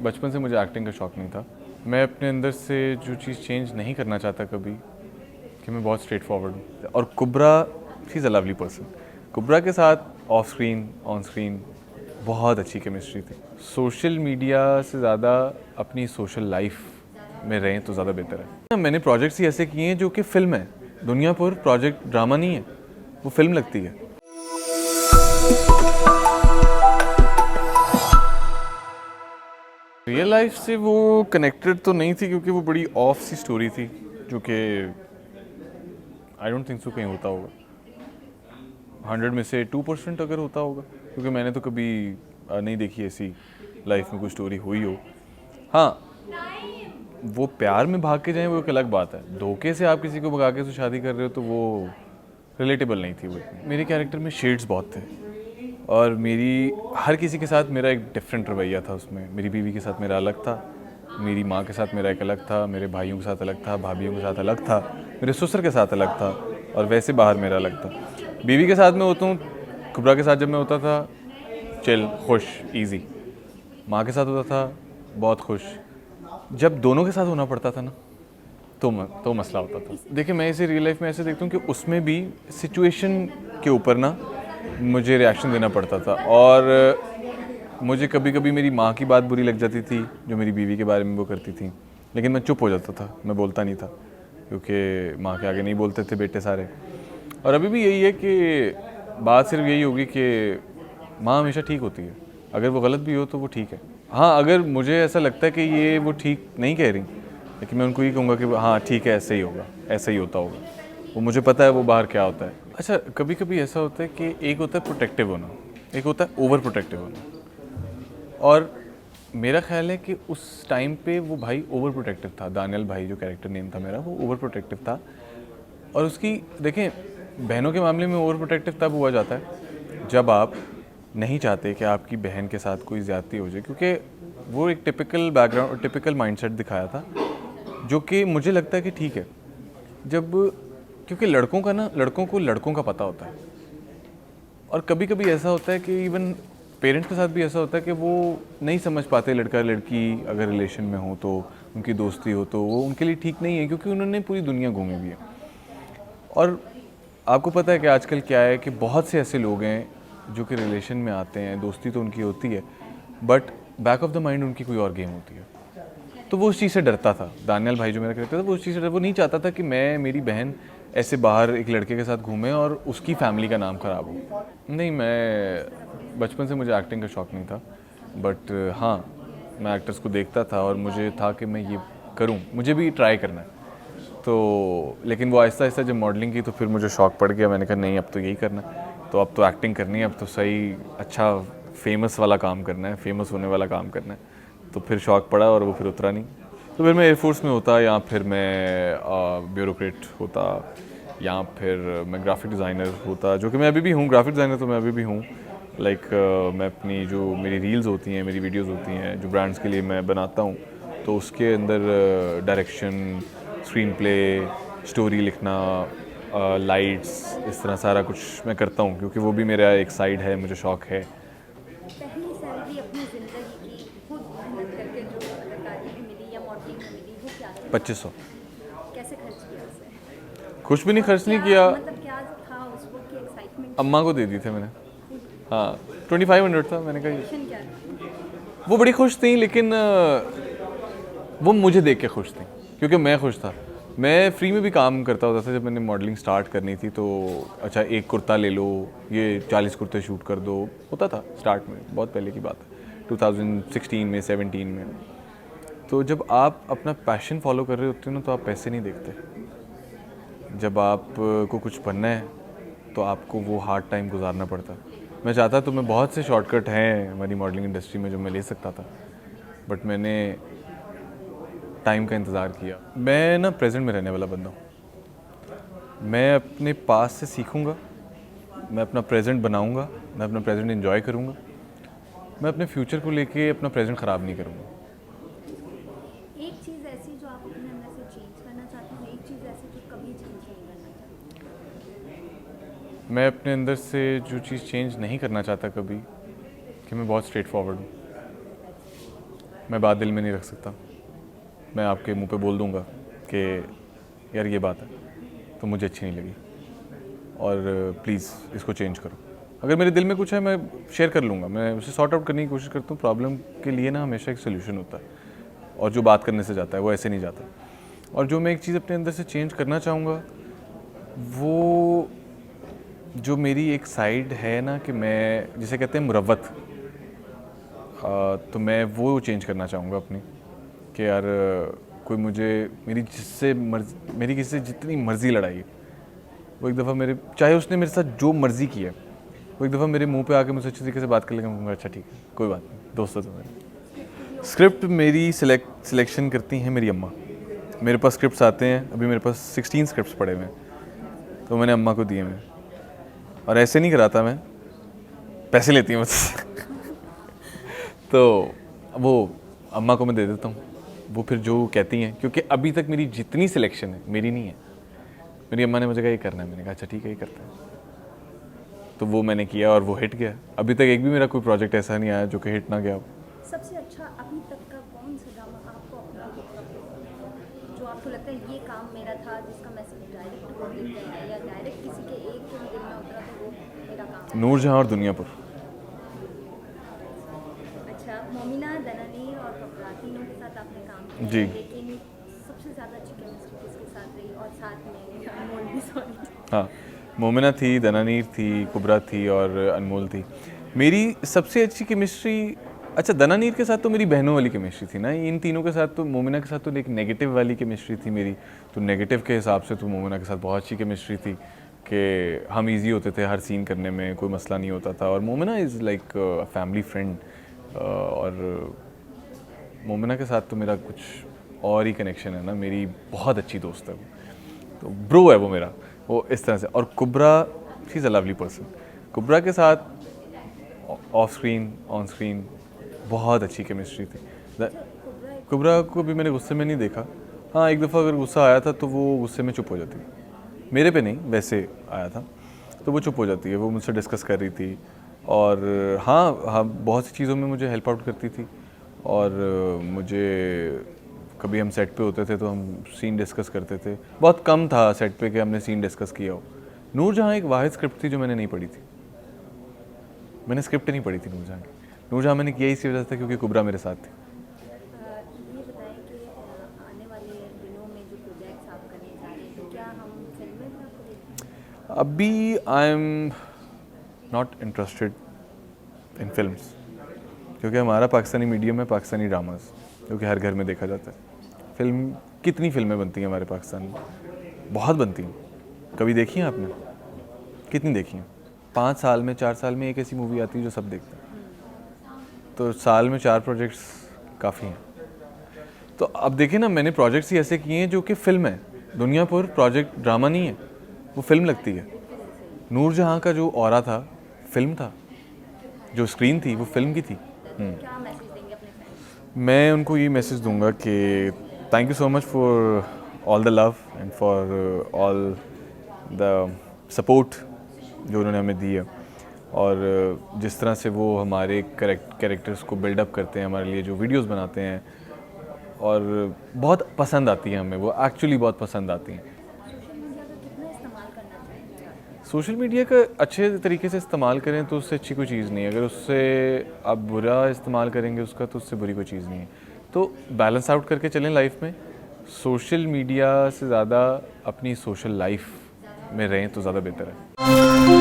बचपन से मुझे एक्टिंग का शौक़ नहीं था। मैं अपने अंदर से जो चीज़ चेंज नहीं करना चाहता कभी, कि मैं बहुत स्ट्रेट फॉरवर्ड हूँ। और Kubra, she is a lovely person. Kubra के साथ ऑफ स्क्रीन ऑन स्क्रीन बहुत अच्छी केमिस्ट्री थी। सोशल मीडिया से ज़्यादा अपनी सोशल लाइफ में रहें तो ज़्यादा बेहतर है। मैंने प्रोजेक्ट्स ही ऐसे किए हैं जो कि फ़िल्म है। दुनिया पर प्रोजेक्ट ड्रामा नहीं है, वो फिल्म लगती है। रियल लाइफ से वो कनेक्टेड तो नहीं थी, क्योंकि वो बड़ी ऑफ सी स्टोरी थी, जो कि आई डोंट थिंक सो कहीं होता होगा। 100 में से 2% अगर होता होगा, क्योंकि मैंने तो कभी नहीं देखी ऐसी लाइफ में कोई स्टोरी हुई हो। हाँ, वो प्यार में भाग के जाएं वो एक अलग बात है। धोखे से आप किसी को भगा के तो शादी कर रहे हो, तो वो रिलेटेबल नहीं थी वो इतनी। मेरे कैरेक्टर में शेड्स बहुत थे, और मेरी हर किसी के साथ मेरा एक डिफरेंट रवैया था उसमें। मेरी बीवी के साथ मेरा अलग था, मेरी माँ के साथ मेरा एक अलग था, मेरे भाइयों के साथ अलग था, भाभीयों के साथ अलग था, मेरे ससुर के साथ अलग था, और वैसे बाहर मेरा अलग था। बीवी के साथ मैं होता हूँ, कुब्रा के साथ जब मैं होता था चिल, खुश, इजी। माँ के साथ होता था बहुत खुश। जब दोनों के साथ होना पड़ता था ना, तो मसला होता था। देखिए, मैं इसे रियल लाइफ में ऐसे देखता हूँ कि उसमें भी सिचुएशन के ऊपर ना मुझे रिएक्शन देना पड़ता था, और मुझे कभी कभी मेरी माँ की बात बुरी लग जाती थी जो मेरी बीवी के बारे में वो करती थी, लेकिन मैं चुप हो जाता था, मैं बोलता नहीं था, क्योंकि माँ के आगे नहीं बोलते थे बेटे सारे। और अभी भी यही है कि बात सिर्फ यही होगी कि माँ हमेशा ठीक होती है, अगर वो गलत भी हो तो वो ठीक है। हाँ, अगर मुझे ऐसा लगता है कि ये वो ठीक नहीं कह रही, लेकिन मैं उनको ये कहूँगा कि हाँ ठीक है, ऐसे ही होगा, ऐसा ही होता होगा, वो मुझे पता है वो बाहर क्या होता है। अच्छा, कभी कभी ऐसा होता है कि एक होता है प्रोटेक्टिव होना, एक होता है ओवर प्रोटेक्टिव होना। और मेरा ख्याल है कि उस टाइम पे वो भाई ओवर प्रोटेक्टिव था। दानियल भाई जो कैरेक्टर नेम था मेरा, वो ओवर प्रोटेक्टिव था। और उसकी देखें, बहनों के मामले में ओवर प्रोटेक्टिव तब हुआ जाता है जब आप नहीं चाहते कि आपकी बहन के साथ कोई ज़्यादती हो जाए, क्योंकि वो एक टिपिकल बैकग्राउंड, टिपिकल माइंडसेट दिखाया था, जो कि मुझे लगता है कि ठीक है। जब, क्योंकि लड़कों का ना, लड़कों को लड़कों का पता होता है, और कभी कभी ऐसा होता है कि इवन पेरेंट्स के साथ भी ऐसा होता है कि वो नहीं समझ पाते लड़का लड़की अगर रिलेशन में हो तो, उनकी दोस्ती हो तो वो उनके लिए ठीक नहीं है, क्योंकि उन्होंने पूरी दुनिया घूमी हुई है। और आपको पता है कि आजकल क्या है कि बहुत से ऐसे लोग हैं जो कि रिलेशन में आते हैं, दोस्ती तो उनकी होती है, but back of the mind उनकी कोई और गेम होती है। तो वो उस चीज़ से डरता था। दानियल भाई जो मेरा कहता था, वो उस चीज़ से वो नहीं चाहता था कि मेरी बहन ऐसे बाहर एक लड़के के साथ घूमे और उसकी फैमिली का नाम ख़राब हो। नहीं, मैं बचपन से मुझे एक्टिंग का शौक़ नहीं था, बट हाँ, मैं एक्टर्स को देखता था और मुझे था कि मैं ये करूँ, मुझे भी ट्राई करना है। तो लेकिन वो आहिस्ता आहिस्ता जब मॉडलिंग की तो फिर मुझे शौक़ पड़ गया। मैंने कहा नहीं, अब तो यही करना है, तो अब तो एक्टिंग करनी है, अब तो सही अच्छा फेमस वाला काम करना है, फेमस होने वाला काम करना है। तो फिर शौक़ पड़ा और वो फिर उतरा नहीं। तो फिर मैं एयरफोर्स में होता, या फिर मैं ब्यूरोक्रेट होता, या फिर मैं ग्राफिक डिज़ाइनर होता, जो कि मैं अभी भी हूँ। ग्राफिक डिज़ाइनर तो मैं अभी भी हूँ। लाइक मैं अपनी जो मेरी रील्स होती हैं, मेरी वीडियोज़ होती हैं, जो ब्रांड्स के लिए मैं बनाता हूँ, तो उसके अंदर डायरेक्शन, स्क्रीन प्ले, स्टोरी लिखना, लाइट्स, इस तरह सारा कुछ मैं करता हूँ, क्योंकि वो भी मेरा एक साइड है, मुझे शौक़ है। पहली सैलरी अपनी ज़िंदगी की खुद मेहनत करके जो अदाकारी में मिली या मॉडलिंग में मिली, वो क्या थी? 2500। कैसे खर्च किया उसे? कुछ भी नहीं खर्च नहीं क्या किया, मतलब क्या था उस वक्त की एक्साइटमेंट? अम्मा को दे दी थे मैंने। हाँ, 2500 था। मैंने कहा मिशन क्या था? वो बड़ी खुश थी, लेकिन वो मुझे देख के खुश थी, क्योंकि मैं खुश था। मैं फ्री में भी काम करता होता था जब मैंने मॉडलिंग स्टार्ट करनी थी, तो अच्छा एक कुर्ता ले लो, ये 40 कुर्ते शूट कर दो, होता था स्टार्ट में, बहुत पहले की बात है, 2016 में, 17 में। तो जब आप अपना पैशन फॉलो कर रहे होते हो ना, तो आप पैसे नहीं देखते। जब आप को कुछ बनना है तो आपको वो हार्ड टाइम गुजारना पड़ता है। मैं चाहता तो मैं बहुत से शॉर्टकट हैं हमारी मॉडलिंग इंडस्ट्री में जो मैं ले सकता था, बट मैंने टाइम का इंतज़ार किया। मैं ना प्रेजेंट में रहने वाला बंदा हूँ। मैं अपने पास से सीखूँगा, मैं अपना प्रेजेंट बनाऊँगा, मैं अपना प्रेजेंट एंजॉय करूँगा, मैं अपने फ्यूचर को लेके अपना प्रेजेंट ख़राब नहीं करूँगा। एक चीज़ ऐसी जो आप अपने अंदर से चेंज करना चाहते हैं, एक चीज़ ऐसी जो कभी चेंज नहीं करना चाहते? मैं अपने अंदर से जो चीज़ चेंज नहीं करना चाहता कभी, कि मैं बहुत स्ट्रेट फॉरवर्ड हूँ। मैं बात दिल में नहीं रख सकता। मैं आपके मुंह पे बोल दूंगा कि यार ये बात है तो मुझे अच्छी नहीं लगी और प्लीज़ इसको चेंज करो। अगर मेरे दिल में कुछ है मैं शेयर कर लूँगा, मैं उसे सॉर्ट आउट करने की कोशिश करता हूँ। प्रॉब्लम के लिए ना हमेशा एक सोल्यूशन होता है और जो बात करने से जाता है वो ऐसे नहीं जाता। और जो मैं एक चीज़ अपने अंदर से चेंज करना चाहूँगा वो जो मेरी एक साइड है ना कि मैं जिसे कहते हैं मुरव्वत, तो मैं वो चेंज करना चाहूँगा अपनी कि यार कोई मुझे मेरी किसी से जितनी मर्ज़ी लड़ाई है वो एक दफ़ा मेरे, चाहे उसने मेरे साथ जो मर्ज़ी किया वो एक दफ़ा मेरे मुंह पे आके मुझसे अच्छी तरीके से बात कर लेगा। मैं कहूँगा अच्छा ठीक है कोई बात नहीं, दोस्तों तो मेरे। स्क्रिप्ट मेरी सिलेक्शन करती हैं मेरी अम्मा। मेरे पास स्क्रिप्ट्स आते हैं, अभी मेरे पास 16 स्क्रिप्ट्स पड़े हुए हैं तो मैंने अम्मा को दिए मैं, और ऐसे नहीं कराता मैं, पैसे लेती हैं मुझसे तो वो अम्मा को मैं दे देता हूँ, वो फिर जो कहती हैं, क्योंकि अभी तक मेरी जितनी सिलेक्शन है मेरी नहीं है, मेरी अम्मा ने मुझे कहा ये करना है, मैंने कहा अच्छा ठीक है ये करते हैं, तो वो मैंने किया और वो हिट गया। अभी तक एक भी मेरा कोई प्रोजेक्ट ऐसा नहीं आया जो कि हिट ना गया हो। सबसे अच्छा अभी तक का कौन सा ड्रामा आपको अपना लगता जो आपको लगता है ये काम मेरा था, जिसका मैसेज डायरेक्ट बोल देते हैं या डायरेक्ट किसी के एक के भी दिल में उतरा तो वो मेरा काम है? नूरजहां और दुनियापुर। अच्छा, मोमिना, दनानीर और कपड़ा तीनों के साथ आपने काम किया जी। लेकिन सबसे ज़्यादा अच्छी केमिस्ट्री किसके साथ रही? और साथ में अनमोल भी, सॉरी। हाँ, मोमिना थी, दनानीर थी, कुबरा थी और अनमोल थी। मेरी सबसे अच्छी केमिस्ट्री, अच्छा दनानीर के साथ तो मेरी बहनों वाली केमिस्ट्री थी ना, इन तीनों के साथ तो, मोमिना के साथ तो एक नेगेटिव वाली केमिस्ट्री थी मेरी, तो नेगेटिव के हिसाब से तो मोमिना के साथ बहुत अच्छी केमिस्ट्री थी कि हम इजी होते थे हर सीन करने में, कोई मसला नहीं होता था। और Momina is like a family friend, और मोमिना के साथ तो मेरा कुछ और ही कनेक्शन है ना, मेरी बहुत अच्छी दोस्त है वो, तो ब्रो है वो मेरा, वो इस तरह से। और Kubra, she is a lovely person. Kubra के साथ ऑफ स्क्रीन ऑन स्क्रीन बहुत अच्छी केमिस्ट्री थी। कुबरा को भी मैंने गुस्से में नहीं देखा। हाँ, एक दफ़ा अगर गुस्सा आया था तो वो गुस्से में चुप हो जाती है, मेरे पे नहीं वैसे आया था तो वो चुप हो जाती है, वो मुझसे डिस्कस कर रही थी। और हाँ, बहुत सी चीज़ों में मुझे हेल्प आउट करती थी। और मुझे कभी हम सेट पे होते थे तो हम सीन डिस्कस करते थे, बहुत कम था सेट पे कि हमने सीन डिस्कस किया हो। नूरजहां एक वाहिद स्क्रिप्ट थी जो मैंने नहीं पढ़ी थी, मैंने स्क्रिप्ट नहीं पढ़ी थी नूरजहां की। नूरजहां मैंने किया इसी वजह से क्योंकि कुबरा मेरे साथ थी। ये बताएं कि आने वाले दिनों में जो प्रोजेक्ट्स आप करने जा रहे हैं तो क्या हम फिल्में में आपको देखेंगे? अभी I am not interested in films, क्योंकि हमारा पाकिस्तानी मीडियम है पाकिस्तानी ड्रामास, जो कि हर घर में देखा जाता है। फिल्म, कितनी फिल्में बनती हैं हमारे पाकिस्तान में? बहुत बनती हैं। कभी देखी हैं आपने? कितनी देखी हैं? 5 साल में, 4 साल में एक ऐसी मूवी आती है जो सब देखते हैं, तो साल में 4 प्रोजेक्ट्स काफ़ी हैं। तो अब देखिए ना, मैंने प्रोजेक्ट्स ही ऐसे किए हैं जो कि फ़िल्म है। दुनियापुर प्रोजेक्ट ड्रामा नहीं है, वो फिल्म लगती है। नूरजहां का जो ऑरा था फिल्म था, जो स्क्रीन थी वो फिल्म की थी। क्या मैसेज देंगे अपने फैंस? मैं उनको ये मैसेज दूंगा कि thank you so much for all the love and for all the support जो उन्होंने हमें दी है, और जिस तरह से वो हमारे कैरेक्टर्स को बिल्डअप करते हैं, हमारे लिए जो वीडियोस बनाते हैं, और बहुत पसंद आती है हमें, वो एक्चुअली बहुत पसंद आती हैं। सोशल मीडिया का कितना इस्तेमाल करना चाहिए? सोशल मीडिया का अच्छे तरीके से इस्तेमाल करें तो उससे अच्छी कोई चीज़ नहीं है, अगर उससे आप बुरा इस्तेमाल करेंगे उसका तो उससे बुरी कोई चीज़ नहीं है। तो बैलेंस आउट करके चलें लाइफ में, सोशल मीडिया से ज़्यादा अपनी सोशल लाइफ में रहें तो ज़्यादा बेहतर है।